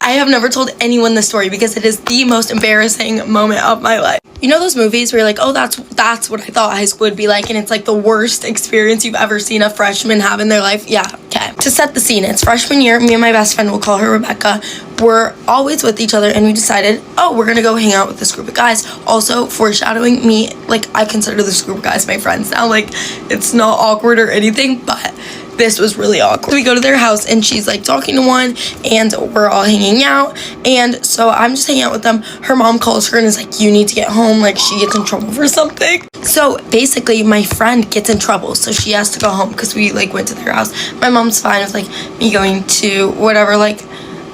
I have never told anyone this story because it is the most embarrassing moment of my life. You know those movies where you're like, oh, that's what I thought high school would be like, and it's like the worst experience you've ever seen a freshman have in their life? Yeah, okay. To set the scene, it's freshman year. Me and my best friend, we'll call her Rebecca, we're always with each other, and we decided, oh, we're gonna go hang out with this group of guys. Also, foreshadowing, me, like, I consider this group of guys my friends now. Like, it's not awkward or anything, but this was really awkward. We go to their house and she's like talking to one and we're all hanging out, and so I'm just hanging out with them. Her mom calls her and is like, you need to get home, like she gets in trouble for something. So basically my friend gets in trouble, so she has to go home because we like went to their house. My mom's fine with like me going to whatever, like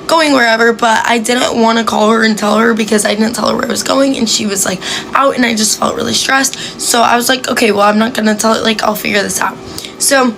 going wherever, but I didn't want to call her and tell her because I didn't tell her where I was going, and she was like out and I just felt really stressed. So I was like, okay, well, I'm not gonna tell it, like I'll figure this out. So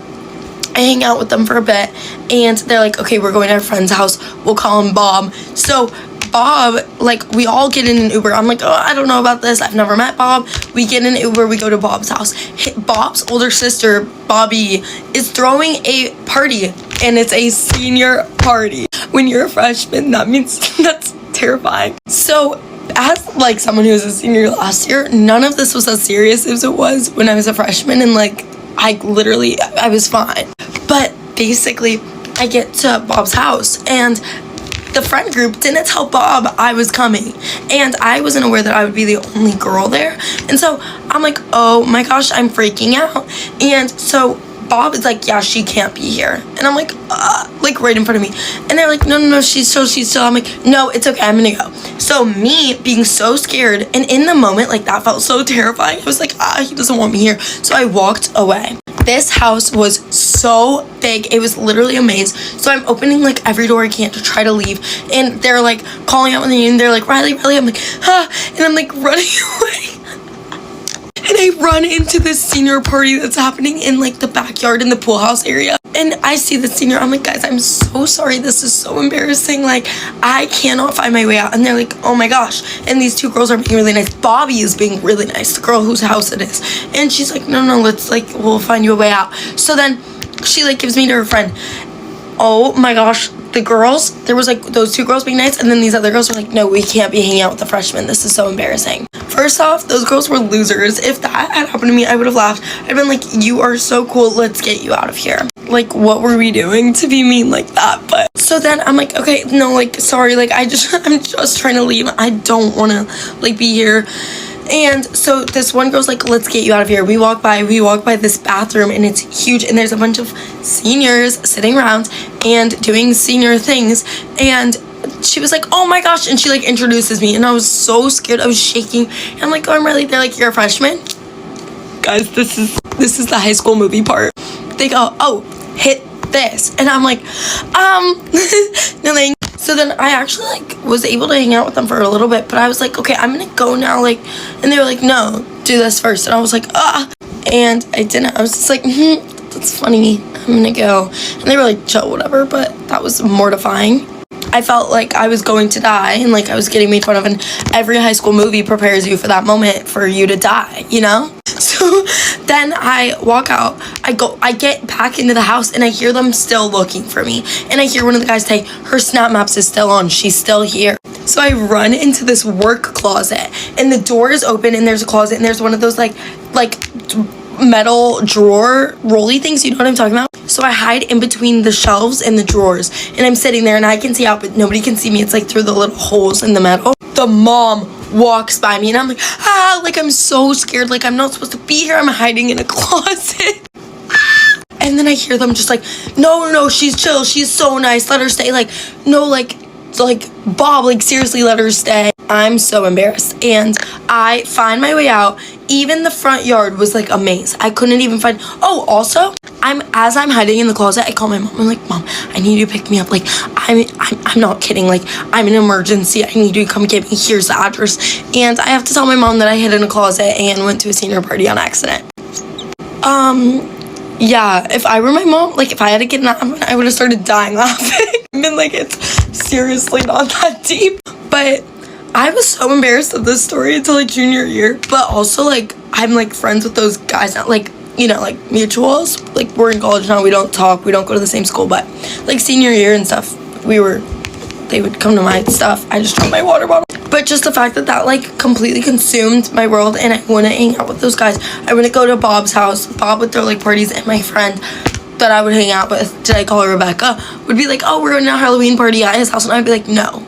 I hang out with them for a bit and they're like, okay, we're going to our friend's house, we'll call him Bob. So Bob, like, we all get in an Uber. I'm like, oh, I don't know about this, I've never met Bob. We get in an Uber, we go to Bob's house. Bob's older sister, Bobby, is throwing a party, and it's a senior party. When you're a freshman, that means that's terrifying. So as like someone who was a senior last year, none of this was as serious as it was when I was a freshman, and like I was fine. But basically I get to Bob's house and the friend group didn't tell Bob I was coming, and I wasn't aware that I would be the only girl there. And so I'm like, oh my gosh, I'm freaking out. And so Bob is like, yeah, she can't be here. And I'm like right in front of me. And they're like, no, she's still. I'm like, no, it's okay, I'm gonna go. So me being so scared, and in the moment, like that felt so terrifying. I was like, he doesn't want me here. So I walked away. This house was so big, it was literally a maze. So I'm opening like every door I can to try to leave, and they're like calling out my name. They're like, Riley. I'm like, and I'm like running away. And I run into this senior party that's happening in like the backyard in the pool house area. And I see the senior, I'm like, guys, I'm so sorry. This is so embarrassing. Like, I cannot find my way out. And they're like, oh my gosh. And these two girls are being really nice. Bobby is being really nice, the girl whose house it is. And she's like, no, let's like, we'll find you a way out. So then she like gives me to her friend. Oh my gosh. The girls, there was like those two girls being nice, and then these other girls were like, no, we can't be hanging out with the freshmen. This is so embarrassing. First off, those girls were losers. If that had happened to me, I would have laughed. I'd been like, you are so cool, let's get you out of here. Like, what were we doing to be mean like that? But so then I'm like, okay, no, like, sorry, like I'm just trying to leave. I don't want to like be here. And so this one girl's like, let's get you out of here. We walk by this bathroom, and it's huge, and there's a bunch of seniors sitting around and doing senior things, and she was like, oh my gosh, and she like introduces me, and I was so scared, I was shaking, and I'm like, oh, I'm Riley. They're like, you're a freshman? Guys, this is the high school movie part. They go, oh, hit this, and I'm like, nothing. So then I actually like was able to hang out with them for a little bit, but I was like, okay, I'm gonna go now, like, and they were like, no, do this first. And I was like, and I didn't. I was just like, that's funny, I'm gonna go. And they were like, chill, whatever, but that was mortifying. I felt like I was going to die, and like I was getting made fun of, and every high school movie prepares you for that moment for you to die, you know? So then I walk out, I get back into the house, and I hear them still looking for me. And I hear one of the guys say, her Snap Maps is still on, she's still here. So I run into this work closet, and the door is open, and there's a closet, and there's one of those like metal drawer rolly things, you know what I'm talking about? So I hide in between the shelves and the drawers, and I'm sitting there, and I can see out, but nobody can see me. It's like through the little holes in the metal. The mom walks by me, and I'm like, like I'm so scared, like I'm not supposed to be here, I'm hiding in a closet. And then I hear them just like, no, she's chill, she's so nice, let her stay. Like, no, like Bob, like seriously, let her stay. I'm so embarrassed, and I find my way out. Even the front yard was like a maze. I couldn't even find. Oh, also, as I'm hiding in the closet, I call my mom. I'm like, Mom, I need you to pick me up. Like, I'm not kidding. Like, I'm in an emergency. I need you to come get me. Here's the address. And I have to tell my mom that I hid in a closet and went to a senior party on accident. Yeah, if I were my mom, like if I had to get in that, I would have started dying laughing. I mean, like, it's seriously not that deep. But I was so embarrassed of this story until like junior year. But also, like, I'm like friends with those guys now, like, you know, like mutuals. Like, we're in college now, we don't talk, we don't go to the same school, but like senior year and stuff, we were they would come to my stuff. I just dropped my water bottle. But just the fact that that like completely consumed my world, and I wouldn't hang out with those guys. I wouldn't go to Bob's house. Bob would throw like parties, and my friend that I would hang out with, did I call her Rebecca, would be like, oh, we're going to a Halloween party at his house, and I'd be like, no,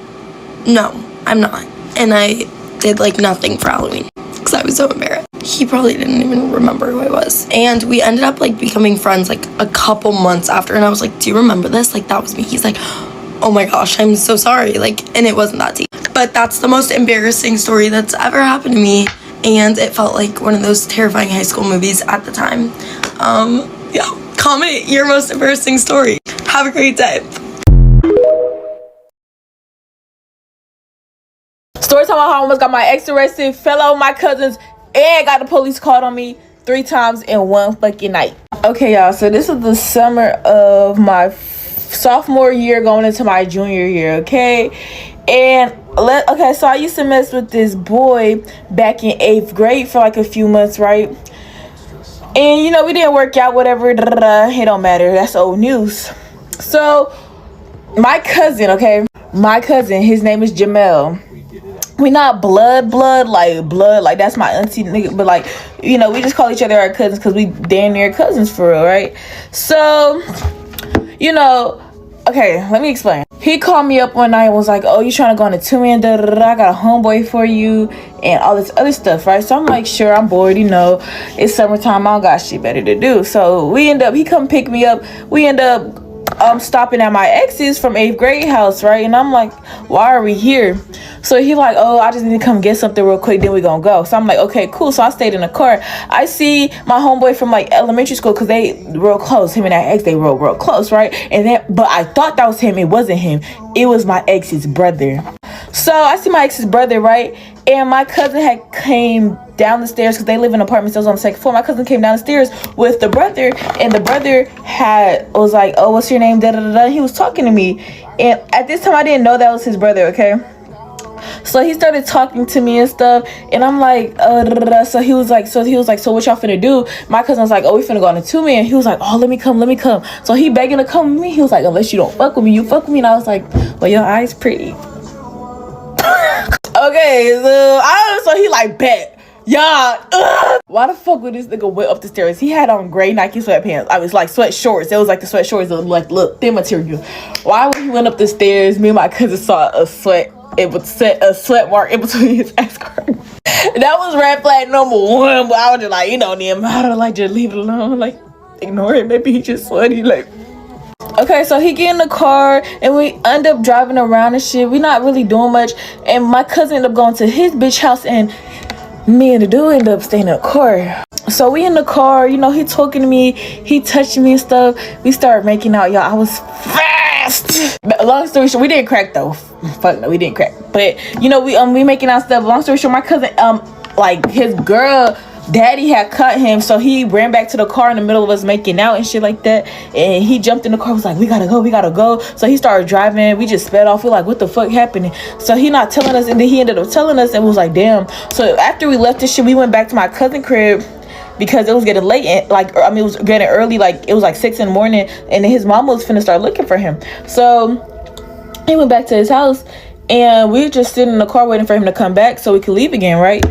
I'm not. And I did like nothing for Halloween because I was so embarrassed. He probably didn't even remember who I was. And we ended up like becoming friends like a couple months after, and I was like, do you remember this? Like, that was me. He's like, oh my gosh, I'm so sorry. Like, and it wasn't that deep. But that's the most embarrassing story that's ever happened to me, and it felt like one of those terrifying high school movies at the time. Yeah, comment your most embarrassing story. Have a great day. Story time how I almost got my ex arrested, fell out with my cousins, and got the police called on me 3 times in one fucking night. Okay, y'all, so this is the summer of my sophomore year going into my junior year, okay? And okay, so I used to mess with this boy back in 8th grade for like a few months, right? And you know, we didn't work out, whatever, it don't matter, that's old news. So my cousin, his name is Jamel. We not blood like that's my auntie nigga, but like, you know, we just call each other our cousins because we damn near cousins for real, right? So, you know, okay, let me explain. He called me up one night and was like, oh, you trying to go on a 2-man, I got a homeboy for you and all this other stuff, right? So I'm like, sure, I'm bored, you know, it's summertime, I don't got shit better to do. So he come pick me up, we end up stopping at my ex's from 8th grade house, right? And I'm like, why are we here? So he like, oh, I just need to come get something real quick, then we gonna go. So I'm like, okay, cool. So I stayed in the car. I see my homeboy from like elementary school, because they real close, him and that ex, they real close, right? And then, but I thought that was him. It wasn't him, it was my ex's brother. So I see my ex's brother, right? And my cousin had came down the stairs, because they live in apartments, I was on the 2nd floor. My cousin came down the stairs with the brother, and the brother was like, oh, what's your name, da da da da. He was talking to me, and at this time I didn't know that was his brother, okay? So he started talking to me and stuff, and I'm like, da, da, da. So he was like, so what y'all finna do? My cousin was like, oh, we finna go on a 2-man. He was like, oh, let me come. So he begging to come with me. He was like, unless you don't fuck with me, you fuck with me. And I was like, well, your eyes pretty. Okay, so he like, bet. Y'all, why the fuck would this nigga went up the stairs? He had on gray Nike sweatpants. I was like sweat shorts. It was like the sweat shorts that like look thin material. Why would he went up the stairs? Me and my cousin saw a sweat mark in between his ass crack. That was red flag number 1. But I was just like, you know, them, I don't like, just leave it alone, like ignore it. Maybe he just sweaty, like. Okay, so he get in the car and we end up driving around and shit. We not really doing much, and my cousin ended up going to his bitch house, and me and the dude ended up staying in the car. So we in the car, you know, he talking to me, he touching me and stuff. We started making out, y'all. I was fast. But long story short, we didn't crack though. Fuck no, we didn't crack. But you know, we making out stuff. Long story short, my cousin, like his girl daddy had cut him, so he ran back to the car in the middle of us making out and shit like that, and he jumped in the car, was like, we gotta go. So he started driving, we just sped off. We're like, what the fuck happening? So he not telling us, and then he ended up telling us, and was like, damn. So after we left this shit, we went back to my cousin's crib because it was getting late, and like, I mean, it was getting early, like it was like 6 in the morning, and then his mom was finna start looking for him. So he went back to his house, and we just sitting in the car waiting for him to come back so we could leave again, right?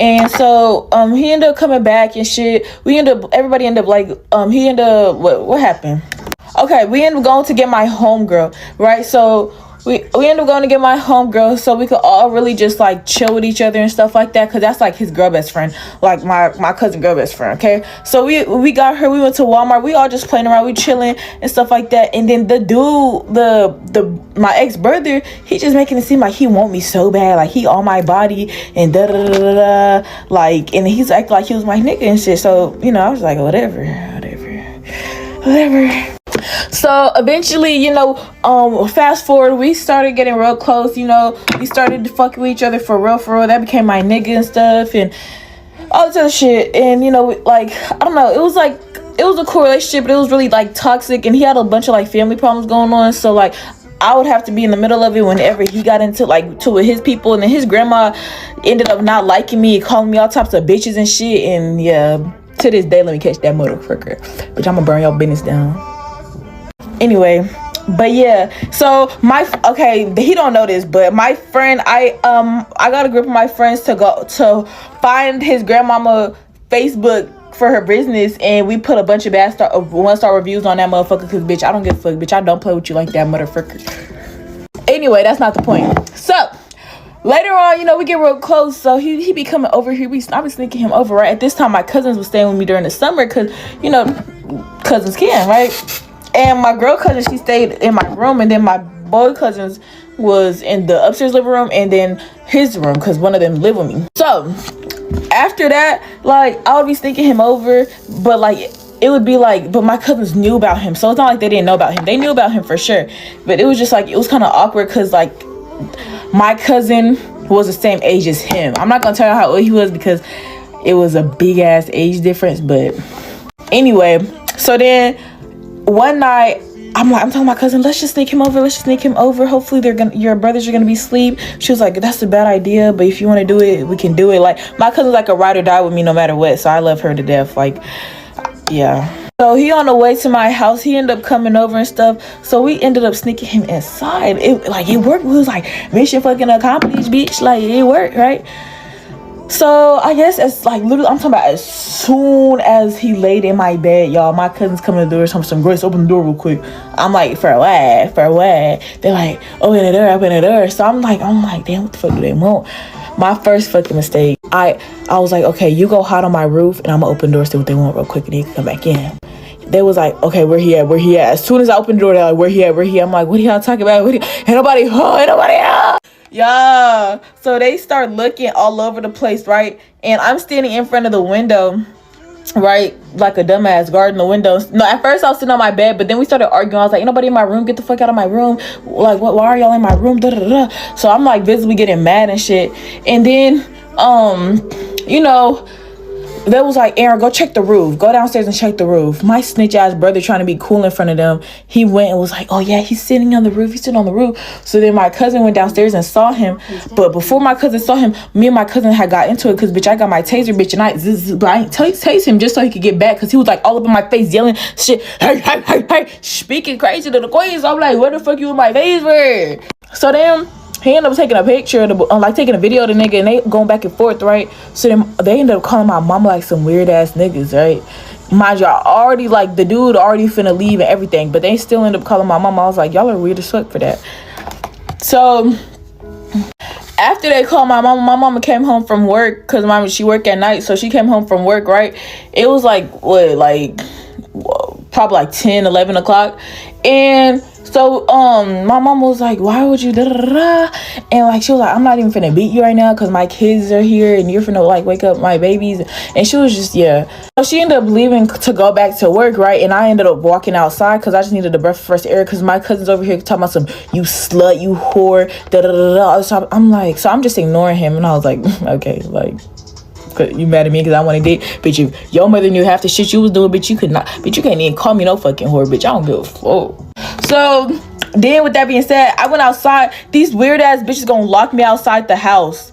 And so he ended up coming back and shit. Everybody ended up like, what happened? Okay, we ended up going to get my homegirl, right? So we ended up going to get my homegirl so we could all really just like chill with each other and stuff like that, because that's like his girl best friend, like my cousin girl best friend, okay? So we got her, we went to Walmart, we all just playing around, we chilling and stuff like that. And then the dude, my ex-brother, he just making it seem like he want me so bad, like he on my body and da da da da da, like, and he's acting like he was my nigga and shit. So, you know, I was like, whatever. So eventually, you know, fast forward, we started getting real close, you know, we started to fuck with each other for real. That became my nigga and stuff and all this other shit. And, you know, like, I don't know, it was a cool relationship, but it was really like toxic, and he had a bunch of like family problems going on. So like, I would have to be in the middle of it whenever he got into with his people. And then his grandma ended up not liking me, calling me all types of bitches and shit. And yeah, to this day, let me catch that motherfucker, bitch, I'm gonna burn your business down. Anyway, But yeah, so he don't know this, but my friend, I got a group of my friends to go to find his grandmama Facebook for her business, and we put a bunch of bad 1-star reviews on that motherfucker, because bitch, I don't give a fuck, bitch, I don't play with you like that, motherfucker. Anyway, that's not the point. So later on, you know, we get real close, so he be coming over here. I be sneaking him over, right? At this time, my cousins was staying with me during the summer, because, you know, cousins can, right? And my girl cousin, she stayed in my room, and then my boy cousins was in the upstairs living room, and then his room, because one of them lived with me. So after that, like, I would be sneaking him over, but like, it would be like, but my cousins knew about him, so it's not like they didn't know about him. They knew about him for sure, but it was just like, it was kind of awkward, because like, my cousin was the same age as him. I'm not gonna tell you how old he was, because it was a big ass age difference, but anyway. So then one night, I'm telling my cousin, let's just sneak him over. Hopefully your brothers are gonna be asleep. She was like, that's a bad idea, but if you want to do it, we can do it. Like, my cousin's like a ride or die with me no matter what, so I love her to death. Like, yeah. So he on the way to my house, he ended up coming over and stuff, so we ended up sneaking him inside. It worked. We was like, mission fucking accomplished, bitch. Like, it worked, right? So I guess it's like, literally, I'm talking about as soon as he laid in my bed, y'all, my cousins come to the door, some Grace, open the door real quick. I'm like, for what? They're like, open the door. So I'm like, damn, what the fuck do they want? My first fucking mistake. I was like, okay, you go hide on my roof, and I'm gonna open the door, see what they want real quick, and they can come back in. They was like, okay, where he at? As soon as I opened the door, they're like, where he at? I'm like, what are y'all talking about? Ain't nobody out. Yeah. So they start looking all over the place, right? And I'm standing in front of the window, right? Like a dumbass, guarding the windows. No, at first I was sitting on my bed, but then we started arguing. I was like, ain't nobody in my room. Get the fuck out of my room. Like, what? Why are y'all in my room? Da, da, da. So I'm like visibly getting mad and shit. And then, you know, they was like, Aaron, go check the roof. Go downstairs and check the roof. My snitch ass brother, trying to be cool in front of them, he went and was like, oh yeah, he's sitting on the roof. So then my cousin went downstairs and saw him. But before my cousin saw him, me and my cousin had got into it, because bitch, I got my taser, bitch, and I ain't tase him just so he could get back, because he was like all up in my face yelling shit, hey, speaking crazy to the queen. So I'm like, what the fuck you in my face for? So then he ended up taking a picture of taking a video of the nigga, and they going back and forth, right? So then they ended up calling my mama like some weird ass niggas, right? Mind you, I already, like, the dude already finna leave and everything, but they still end up calling my mama. I was like, y'all are weird as fuck for that. So after they called my mama came home from work, because she worked at night, so she came home from work, right? It was like, what, like, probably like 10, 11 o'clock. And so my mom was like, why would you da-da-da-da? And like, she was like, I'm not even finna beat you right now, because my kids are here and you're finna like wake up my babies. And she was just, yeah. So she ended up leaving to go back to work, right? And I ended up walking outside, because I just needed the breath of fresh air, because my cousin's over here talking about some, you slut, you whore, da-da-da-da. I'm like, so I'm just ignoring him, and I was like, okay, like, you mad at me because I want to date? Bitch, if your mother knew half the shit you was doing, bitch, you could not, bitch, you can't even call me no fucking whore, bitch. I don't give a fuck. So then with that being said, I went outside. These weird ass bitches gonna lock me outside the house.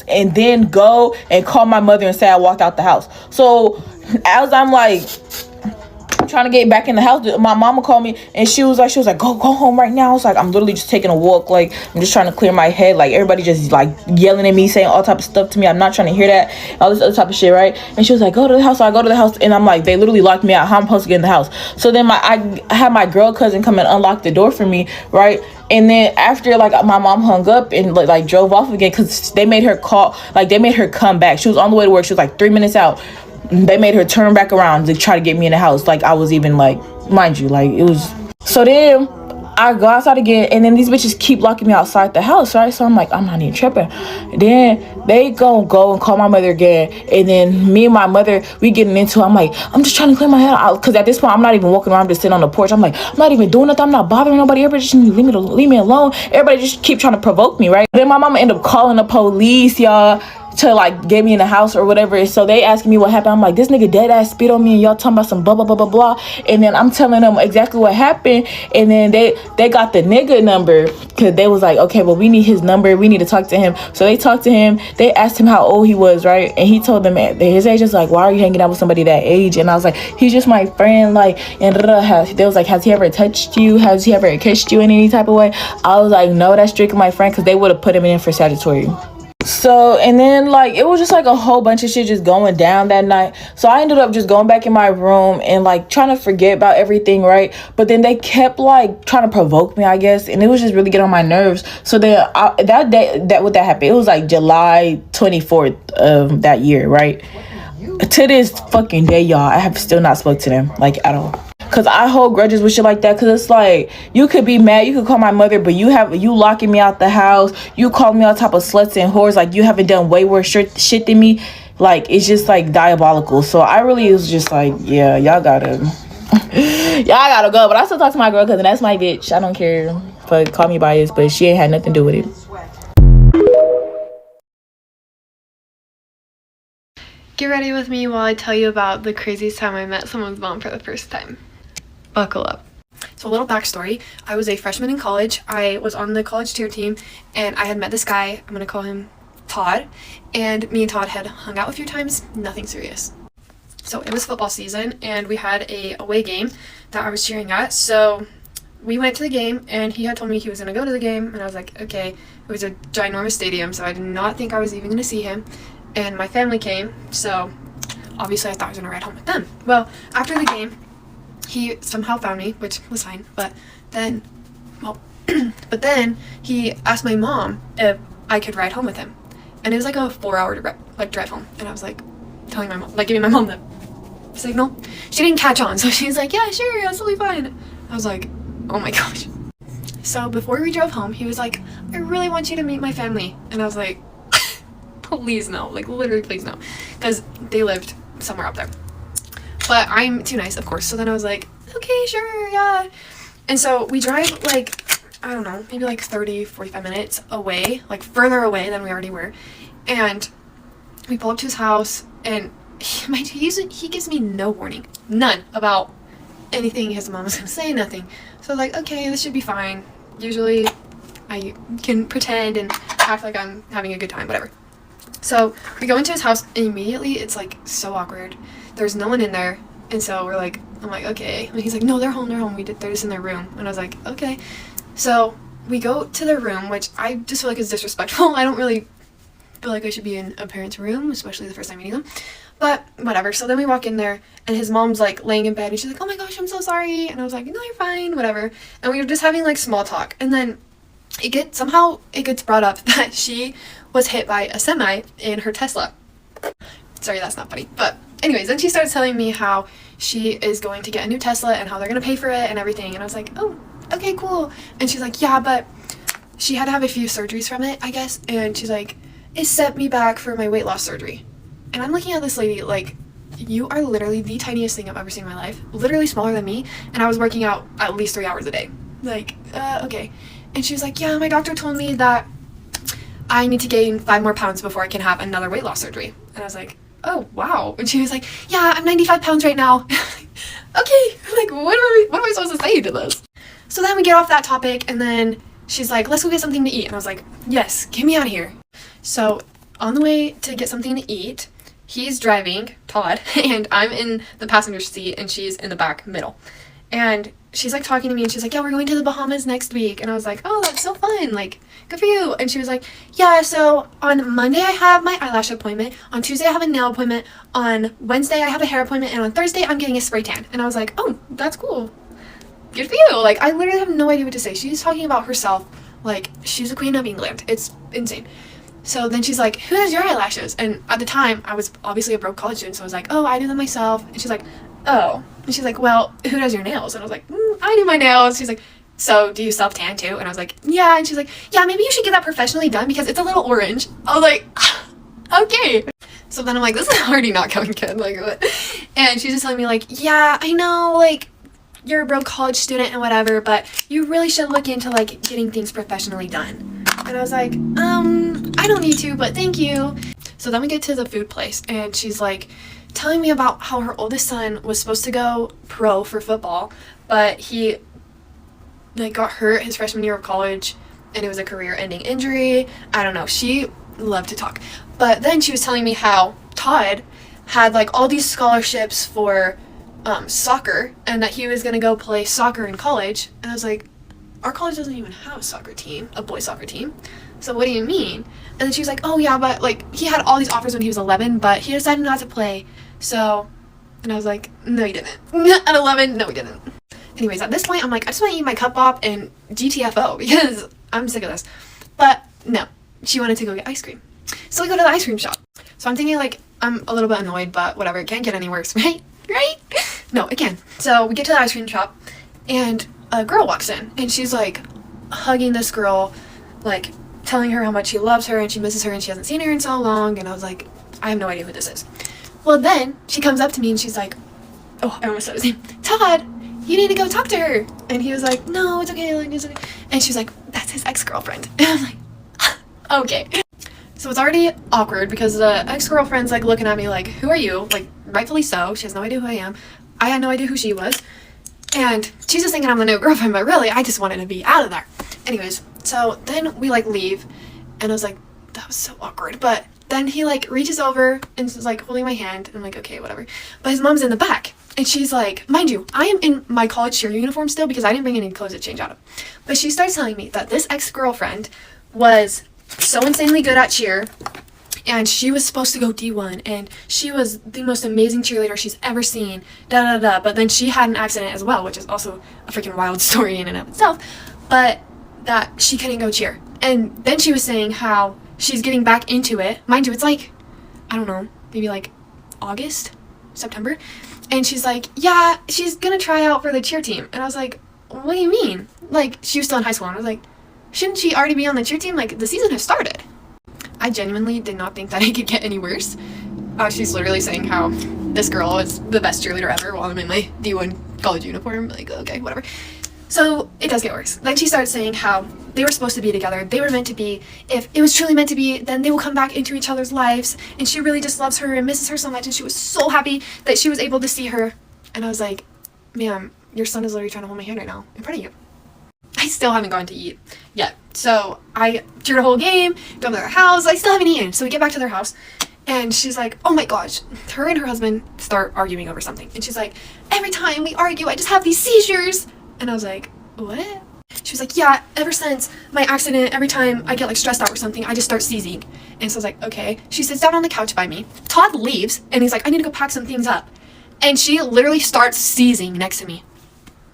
And then go and call my mother and say I walked out the house. So as I'm like trying to get back in the house, my mama called me, and she was like, go home right now. I was like, I'm literally just taking a walk, like, I'm just trying to clear my head. Like, everybody just like yelling at me, saying all type of stuff to me. I'm not trying to hear that, all this other type of shit, right? And she was like, go to the house. So I go to the house, and I'm like, they literally locked me out. How I'm supposed to get in the house? So then I had my girl cousin come and unlock the door for me, right? And then after, like, my mom hung up and like drove off again, because they made her come back. She was on the way to work. She was like 3 minutes out. They made her turn back around to try to get me in the house. Like, I was even, like, mind you, like, it was. So then I go outside again, and then these bitches keep locking me outside the house, right? So I'm like, I'm not even tripping. Then they go and call my mother again, and then me and my mother, we getting into it. I'm like, I'm just trying to clear my head out, because at this point I'm not even walking around, I'm just sitting on the porch. I'm like, I'm not even doing nothing, I'm not bothering nobody. Everybody just leave me alone. Everybody just keep trying to provoke me, right? Then my mama ended up calling the police, y'all. to like get me in the house or whatever. So they asking me what happened. I'm like, this nigga dead ass spit on me and y'all talking about some blah blah blah blah blah. And then I'm telling them exactly what happened. And then they got the nigga number, because they was like, okay, well, we need his number, we need to talk to him. So they talked to him. They asked him how old he was, right? And he told them that his age is like, why are you hanging out with somebody that age? And I was like, he's just my friend, like. And they was like, has he ever touched you? Has he ever kissed you in any type of way? I was like, no, that's strictly my friend, because they would have put him in for statutory. So, and then like it was just like a whole bunch of shit just going down that night. So I ended up just going back in my room and like trying to forget about everything, right? But then they kept like trying to provoke me, I guess, and it was just really getting on my nerves. So then that day that happened, it was like July 24th of that year, right? To this fucking day, y'all, I have still not spoke to them, like, at all. Cause I hold grudges with shit like that. Cause it's like, you could be mad, you could call my mother, but you locking me out the house, you call me all type of sluts and whores, like you haven't done way worse shit than me. Like, it's just like diabolical. So I really was just like, yeah, y'all gotta go. But I still talk to my girl, cause that's my bitch. I don't care. But call me biased, but she ain't had nothing to do with it. Get ready with me while I tell you about the craziest time I met someone's mom for the first time. Buckle up. So a little backstory. I was a freshman in college. I was on the college cheer team, and I had met this guy. I'm going to call him Todd. And me and Todd had hung out a few times. Nothing serious. So it was football season, and we had a away game that I was cheering at. So we went to the game, and he had told me he was going to go to the game. And I was like, okay. It was a ginormous stadium, so I did not think I was even going to see him. And my family came, so obviously I thought I was going to ride home with them. Well, after the game, he somehow found me, which was fine, but then he asked my mom if I could ride home with him. And it was like a 4-hour drive home. And I was like telling my mom, like giving my mom the signal. She didn't catch on, so she's like, yeah, sure, absolutely fine. I was like, oh my gosh. So before we drove home, he was like, I really want you to meet my family. And I was like, please no, like literally please no, because they lived somewhere up there, but I'm too nice, of course. So then I was like, okay, sure, yeah. And so we drive like, I don't know, maybe like 30-45 minutes away, like further away than we already were, and we pull up to his house, and he gives me no warning, none, about anything his mom was gonna say, nothing. So I was like, okay, this should be fine. Usually I can pretend and act like I'm having a good time, whatever. So we go into his house, and immediately it's like so awkward. There's no one in there, and so I'm like, okay. And he's like, no, they're home. They're just in their room. And I was like, okay. So we go to their room, which I just feel like is disrespectful. I don't really feel like I should be in a parent's room, especially the first time meeting them. But whatever. So then we walk in there, and his mom's like laying in bed, and she's like, oh my gosh, I'm so sorry. And I was like, no, you're fine, whatever. And we were just having like small talk, and then it gets brought up that she was hit by a semi in her Tesla. Sorry, that's not funny. But anyways, then she starts telling me how she is going to get a new Tesla and how they're going to pay for it and everything. And I was like, oh, okay, cool. And she's like, yeah, but she had to have a few surgeries from it, I guess. And she's like, it set me back for my weight loss surgery. And I'm looking at this lady like, you are literally the tiniest thing I've ever seen in my life. Literally smaller than me. And I was working out at least 3 hours a day. Like, okay. And she was like, yeah, my doctor told me that I need to gain 5 more pounds before I can have another weight loss surgery. And I was like, oh, wow. And she was like, yeah, I'm 95 pounds right now. Okay, like, what am I supposed to say to this? So then we get off that topic, and then she's like, let's go get something to eat. And I was like, yes, get me out of here. So on the way to get something to eat, he's driving, Todd, and I'm in the passenger seat, and she's in the back middle. And she's like talking to me, and she's like, yeah, we're going to the Bahamas next week. And I was like, oh, that's so fun, like, good for you. And she was like, yeah, so on Monday I have my eyelash appointment, on Tuesday I have a nail appointment, on Wednesday I have a hair appointment, and on Thursday I'm getting a spray tan. And I was like, oh, that's cool, good for you. Like, I literally have no idea what to say. She's talking about herself like she's the queen of England. It's insane. So then she's like, who does your eyelashes? And at the time I was obviously a broke college student, so I was like, oh, I do them myself. And she's like, oh. And she's like, well, who does your nails? And I was like, I do my nails. She's like, so do you self-tan too? And I was like, yeah. And she's like, yeah, maybe you should get that professionally done because it's a little orange. I was like, okay. So then I'm like, this is already not going good. Like, what? And she's just telling me like, yeah, I know, like, you're a broke college student and whatever, but you really should look into like getting things professionally done. And I was like, I don't need to, but thank you. So then we get to the food place, and she's like telling me about how her oldest son was supposed to go pro for football, but he like got hurt his freshman year of college, and it was a career-ending injury. I don't know. She loved to talk. But then she was telling me how Todd had like all these scholarships for soccer, and that he was gonna go play soccer in college. And I was like, our college doesn't even have a soccer team, a boys soccer team. So what do you mean? And then she was like, oh yeah, but like he had all these offers when he was 11, but he decided not to play. So, and I was like, no, you didn't. At 11, no, we didn't. Anyways, at this point, I'm like, I just want to eat my cup pop and GTFO because I'm sick of this. But no, she wanted to go get ice cream. So we go to the ice cream shop. So I'm thinking like, I'm a little bit annoyed, but whatever, it can't get any worse, right? Right? No, it can. So we get to the ice cream shop, and a girl walks in, and she's like hugging this girl, like telling her how much she loves her and she misses her and she hasn't seen her in so long. And I was like, I have no idea who this is. Well, then she comes up to me and she's like, oh, I almost said his name. Todd, you need to go talk to her. And he was like, no, it's okay. Like, it's okay. And she's like, that's his ex-girlfriend. And I'm like, okay. So it's already awkward because the ex-girlfriend's like looking at me like, who are you? Like, rightfully so. She has no idea who I am. I had no idea who she was. And she's just thinking I'm the new girlfriend, but really, I just wanted to be out of there. Anyways, so then we like leave, and I was like, that was so awkward. But then he like reaches over and is like holding my hand, and I'm like, okay, whatever. But his mom's in the back, and she's like, mind you, I am in my college cheer uniform still because I didn't bring any clothes to change out of. But she starts telling me that this ex-girlfriend was so insanely good at cheer, and she was supposed to go D1, and she was the most amazing cheerleader she's ever seen, but then she had an accident as well, which is also a freaking wild story in and of itself, but that she couldn't go cheer. And then she was saying how she's getting back into it. Mind you, it's like, I don't know, maybe like August, September, and she's like, yeah, she's gonna try out for the cheer team. And I was like, what do you mean? Like, she was still in high school, and I was like, shouldn't she already be on the cheer team? Like, the season has started. I genuinely did not think that it could get any worse. She's literally saying how this girl is the best cheerleader ever while I'm in my D1 college uniform. Like, okay, whatever. So it does get worse. Then she started saying how they were supposed to be together. They were meant to be. If it was truly meant to be, then they will come back into each other's lives. And she really just loves her and misses her so much. And she was so happy that she was able to see her. And I was like, ma'am, your son is literally trying to hold my hand right now in front of you. I still haven't gone to eat yet. So I cheered a whole game, drove to their house. I still haven't eaten. So we get back to their house, and she's like, oh my gosh. Her and her husband start arguing over something. And she's like, every time we argue, I just have these seizures. And I was like, what? She was like, yeah, ever since my accident, every time I get like stressed out or something, I just start seizing. And so I was like, okay. She sits down on the couch by me. Todd leaves, and he's like, I need to go pack some things up. And she literally starts seizing next to me.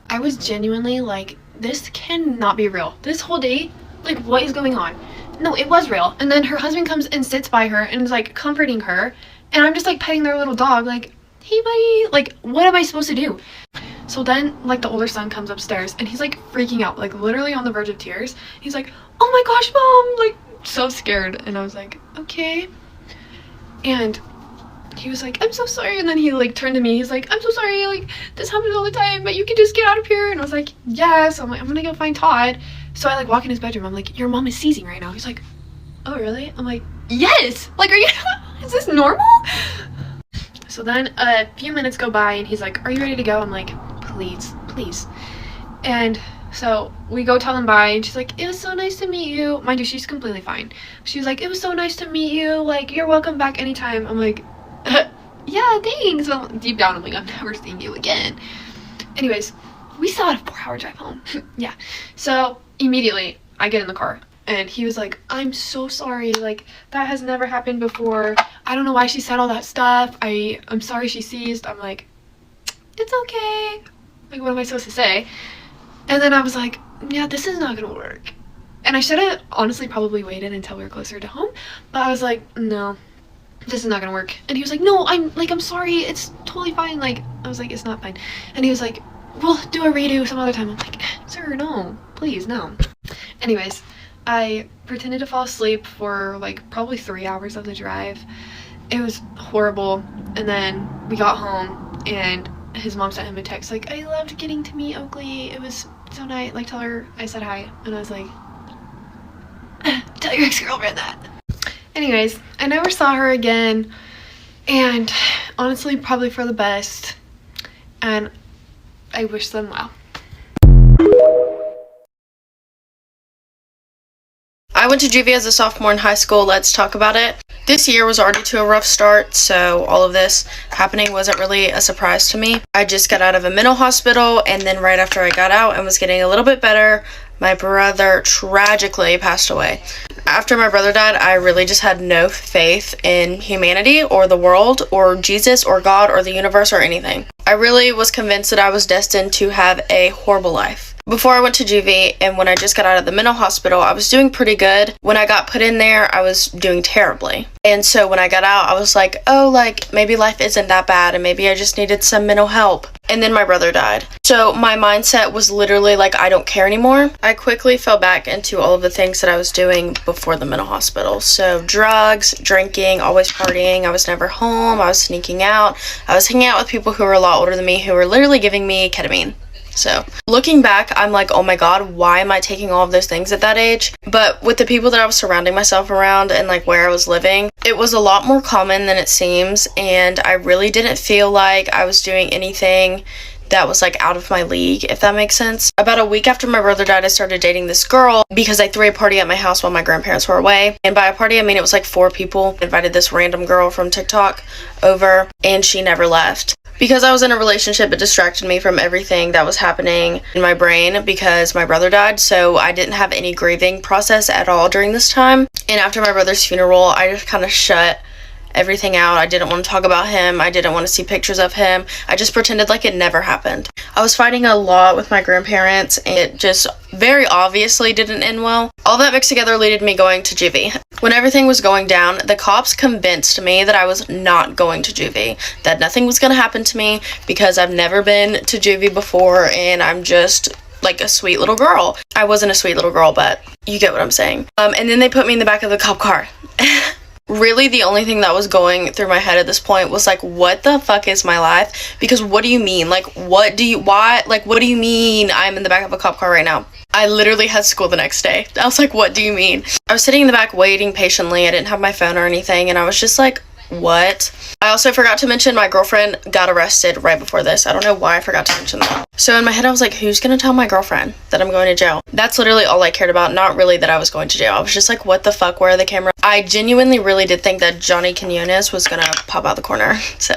I was genuinely like, this cannot be real. This whole day, like, what is going on? No, it was real. And then her husband comes and sits by her and is like comforting her, and I'm just like petting their little dog like, hey buddy, like, what am I supposed to do? So then like the older son comes upstairs, and he's like freaking out, like literally on the verge of tears. He's like, oh my gosh, mom, like so scared. And I was like, okay. And he was like, I'm so sorry. And then he like turned to me, he's like, I'm so sorry, like this happens all the time, but you can just get out of here. And I was like, yes. I'm like, I'm gonna go find Todd. So I like walk in his bedroom. I'm like, your mom is seizing right now. He's like, oh really? I'm like, yes. Like, are you is this normal? So then a few minutes go by, and he's like, are you ready to go? I'm like, please. And so we go tell him bye, and she's like, it was so nice to meet you. Mind you, she's completely fine. She's like, it was so nice to meet you, like, you're welcome back anytime. I'm like, yeah, thanks. Well, deep down I'm like, I'm never seeing you again. Anyways, we still had a 4-hour drive home. Yeah. So immediately I get in the car, and he was like, I'm so sorry, like that has never happened before. I don't know why she said all that stuff. I'm sorry she seized. I'm like, it's okay. Like, what am I supposed to say? And then I was like, yeah, this is not gonna work. And I should have honestly probably waited until we were closer to home, but I was like, no, this is not gonna work. And he was like, no, I'm sorry, it's totally fine. Like, I was like, it's not fine. And he was like, we'll do a redo some other time. I'm like, sir, no, please, no. Anyways, I pretended to fall asleep for like probably 3 hours of the drive. It was horrible. And then we got home, and his mom sent him a text like, I loved getting to meet Oakley, it was so nice, like tell her I said hi. And I was like, tell your ex-girlfriend that. Anyways, I never saw her again, and honestly, probably for the best, and I wish them well. I went to juvie as a sophomore in high school. Let's talk about it. This year was already to a rough start, so all of this happening wasn't really a surprise to me. I just got out of a mental hospital, and then right after I got out and was getting a little bit better, my brother tragically passed away. After my brother died, I really just had no faith in humanity or the world or Jesus or God or the universe or anything. I really was convinced that I was destined to have a horrible life. Before I went to juvie and when I just got out of the mental hospital, I was doing pretty good. When I got put in there, I was doing terribly. And so when I got out, I was like, oh, like maybe life isn't that bad and maybe I just needed some mental help. And then my brother died. So my mindset was literally like, I don't care anymore. I quickly fell back into all of the things that I was doing before the mental hospital. So drugs, drinking, always partying. I was never home. I was sneaking out. I was hanging out with people who were a lot older than me who were literally giving me ketamine. So looking back, I'm like, oh my God, why am I taking all of those things at that age? But with the people that I was surrounding myself around and like where I was living, it was a lot more common than it seems. And I really didn't feel like I was doing anything that was like out of my league, if that makes sense. About a week after my brother died, I started dating this girl because I threw a party at my house while my grandparents were away. And by a party, I mean it was like 4 people. I invited this random girl from TikTok over and she never left. Because I was in a relationship, it distracted me from everything that was happening in my brain because my brother died, so I didn't have any grieving process at all during this time. And after my brother's funeral, I just kind of shut everything out. I didn't want to talk about him. I didn't want to see pictures of him. I just pretended like it never happened. I was fighting a lot with my grandparents and it just very obviously didn't end well. All that mixed together led me going to juvie. When everything was going down, the cops convinced me that I was not going to juvie, that nothing was going to happen to me because I've never been to juvie before and I'm just like a sweet little girl. I wasn't a sweet little girl, but you get what I'm saying. And then they put me in the back of the cop car. Really, the only thing that was going through my head at this point was like, what the fuck is my life? Because what do you mean? Like, what do you mean I'm in the back of a cop car right now? I literally had school the next day. I was like, what do you mean? I was sitting in the back waiting patiently. I didn't have my phone or anything. And I was just like, what? I also forgot to mention my girlfriend got arrested right before this. I don't know why I forgot to mention that. So in my head, I was like, who's gonna tell my girlfriend that I'm going to jail? That's literally all I cared about. Not really that I was going to jail. I was just like, what the fuck? Where are the cameras? I genuinely really did think that Johnny Quinones was gonna pop out the corner. So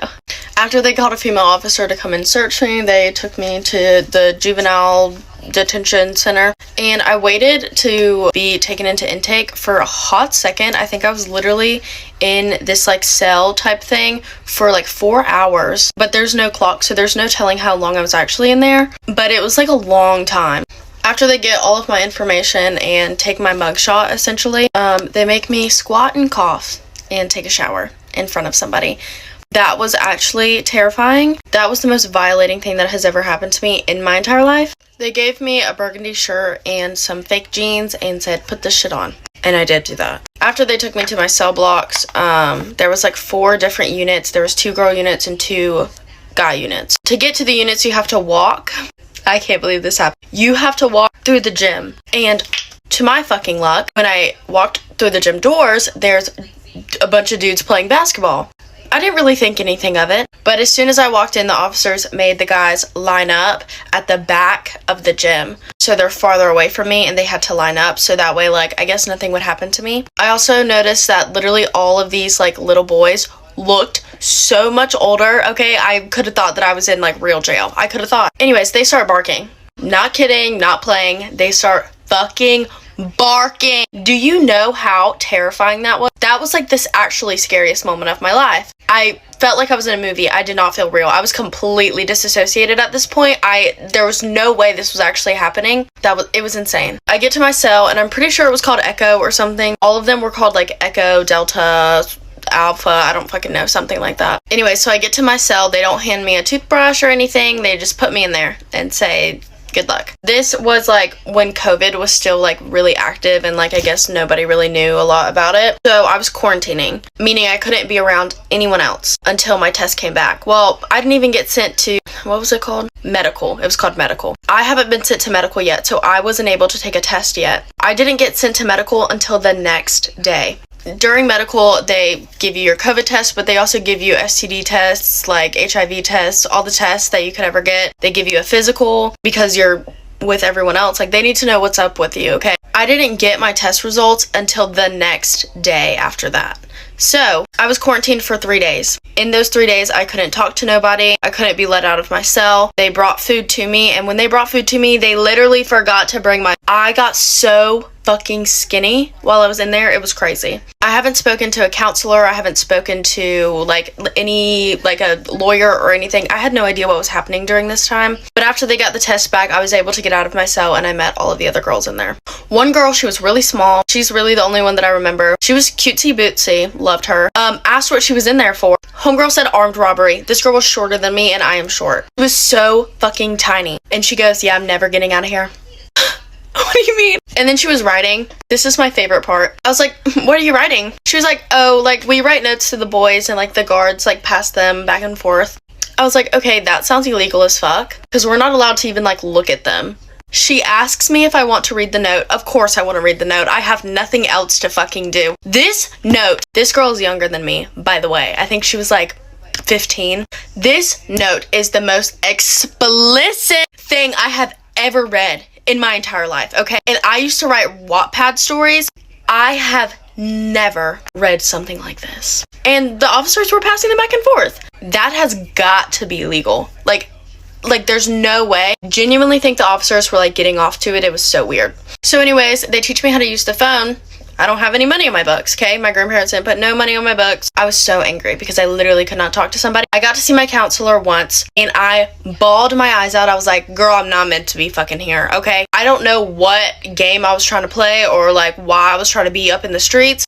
after they called a female officer to come and search me, they took me to the juvenile detention center and I waited to be taken into intake for a hot second. I think I was literally in this like cell type thing for like 4 hours, but there's no clock, so there's no telling how long I was actually in there, but it was like a long time. After they get all of my information and take my mugshot, essentially, they make me squat and cough and take a shower in front of somebody. That was actually terrifying. That was the most violating thing that has ever happened to me in my entire life. They gave me a burgundy shirt and some fake jeans and said, put this shit on. And I did do that. After they took me to my cell blocks, there was like 4 different units. There was 2 girl units and 2 guy units. To get to the units, you have to walk. I can't believe this happened. You have to walk through the gym. And to my fucking luck, when I walked through the gym doors, there's a bunch of dudes playing basketball. I didn't really think anything of it, but as soon as I walked in, the officers made the guys line up at the back of the gym. So they're farther away from me and they had to line up so that way, like, I guess nothing would happen to me. I also noticed that literally all of these, like, little boys looked so much older. Okay, I could have thought that I was in, like, real jail. I could have thought. Anyways, they start barking. Not kidding, not playing. They start fucking barking. Do you know how terrifying that was? That was like this actually scariest moment of my life. I felt like I was in a movie. I did not feel real. I was completely disassociated at this point. There was no way this was actually happening. It was insane. I get to my cell and I'm pretty sure it was called Echo or something. All of them were called like Echo, Delta, Alpha, I don't fucking know, something like that. Anyway, so I get to my cell. They don't hand me a toothbrush or anything. They just put me in there and say, good luck. This was like when COVID was still like really active and like I guess nobody really knew a lot about it. So I was quarantining, meaning I couldn't be around anyone else until my test came back. Well, I didn't even get sent to, what was it called? Medical. It was called medical. I haven't been sent to medical yet, so I wasn't able to take a test yet. I didn't get sent to medical until the next day. during medical, they give you your COVID test, but they also give you STD tests, like HIV tests, all the tests that you could ever get. They give you a physical because you're with everyone else. Like, they need to know what's up with you, okay? I didn't get my test results until the next day after that. So, I was quarantined for 3 days. In those 3 days, I couldn't talk to nobody. I couldn't be let out of my cell. They brought food to me, and when they brought food to me, they literally forgot to bring I got so fucking skinny while I was in there. It was crazy. I haven't spoken to a counselor. I haven't spoken to, like, a lawyer or anything. I had no idea what was happening during this time. But after they got the test back, I was able to get out of my cell, and I met all of the other girls in there. One girl, she was really small. She's really the only one that I remember. She was cutesy bootsy. Loved her. Asked what she was in there for. Homegirl said armed robbery. This girl was shorter than me, and I am short. She was so fucking tiny. And she goes, yeah, I'm never getting out of here. What do you mean? And then she was writing. This is my favorite part. I was like, what are you writing? She was like, oh, like, we write notes to the boys and, like, the guards, like, pass them back and forth. I was like, okay, that sounds illegal as fuck, because we're not allowed to even, like, look at them. She asks me if I want to read the note. Of course I want to read the note. I have nothing else to fucking do. This note, this girl is younger than me, by the way. I think she was, like, 15. This note is the most explicit thing I have ever read in my entire life, okay? And I used to write Wattpad stories. I have never read something like this. And the officers were passing them back and forth. That has got to be illegal. Like there's no way. Genuinely think the officers were, like, getting off to it. It was so weird. So anyways, they teach me how to use the phone. I don't have any money on my books, okay? My grandparents didn't put no money on my books. I was so angry because I literally could not talk to somebody. I got to see my counselor once, and I bawled my eyes out. I was like, girl, I'm not meant to be fucking here, okay? I don't know what game I was trying to play or, like, why I was trying to be up in the streets.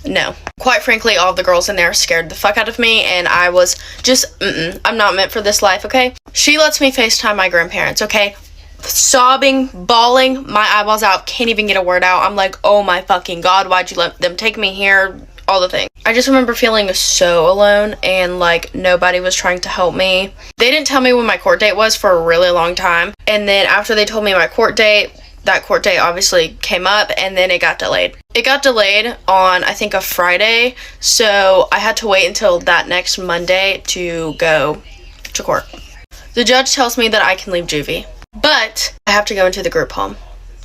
No. Quite frankly, all of the girls in there scared the fuck out of me, and I was just, I'm not meant for this life, okay? She lets me FaceTime my grandparents, okay? Sobbing, bawling my eyeballs out, can't even get a word out. I'm like, oh my fucking god, why'd you let them take me here? All the things. I just remember feeling so alone, and, like, nobody was trying to help me. They didn't tell me when my court date was for a really long time, and then after they told me my court date, that court date obviously came up, and then it got delayed. It got delayed on, I think, a Friday, so I had to wait until that next Monday to go to court. The judge tells me that I can leave juvie, but I have to go into the group home.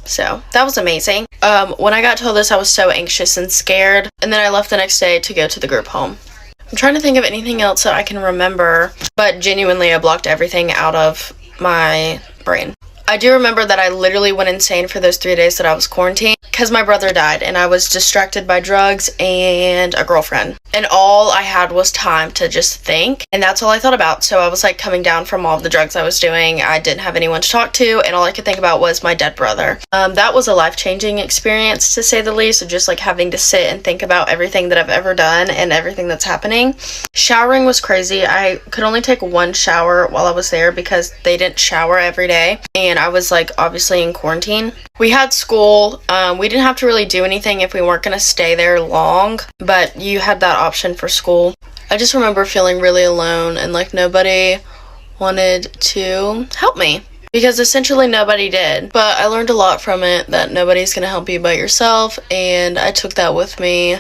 So that was amazing. When I got told this, I was so anxious and scared, and then I left the next day to go to the group home. I'm trying to think of anything else that I can remember, but genuinely I blocked everything out of my brain. I do remember that I literally went insane for those 3 days that I was quarantined because my brother died, and I was distracted by drugs and a girlfriend. And all I had was time to just think, and that's all I thought about. So I was, like, coming down from all of the drugs I was doing. I didn't have anyone to talk to, and all I could think about was my dead brother. That was a life-changing experience, to say the least, of just, like, having to sit and think about everything that I've ever done and everything that's happening. Showering was crazy. I could only take one shower while I was there because they didn't shower every day, and I was, like, obviously in quarantine. We had school. We didn't have to really do anything if we weren't going to stay there long, but you had that option for school. I just remember feeling really alone, and, like, nobody wanted to help me because essentially nobody did. But I learned a lot from it, that nobody's going to help you but yourself, and I took that with me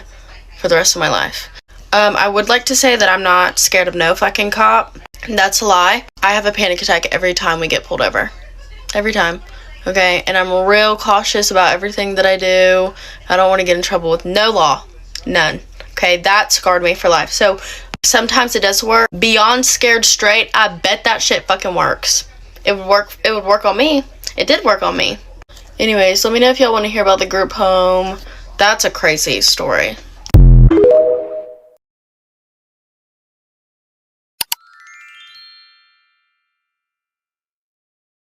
for the rest of my life. I would like to say that I'm not scared of no fucking cop. That's a lie. I have a panic attack every time we get pulled over. Every time. Okay? And I'm real cautious about everything that I do. I don't want to get in trouble with no law. None. Okay? That scarred me for life. So sometimes it does work. Beyond scared straight, I bet that shit fucking works. It would work on me. It did work on me. Anyways, let me know if y'all want to hear about the group home. That's a crazy story.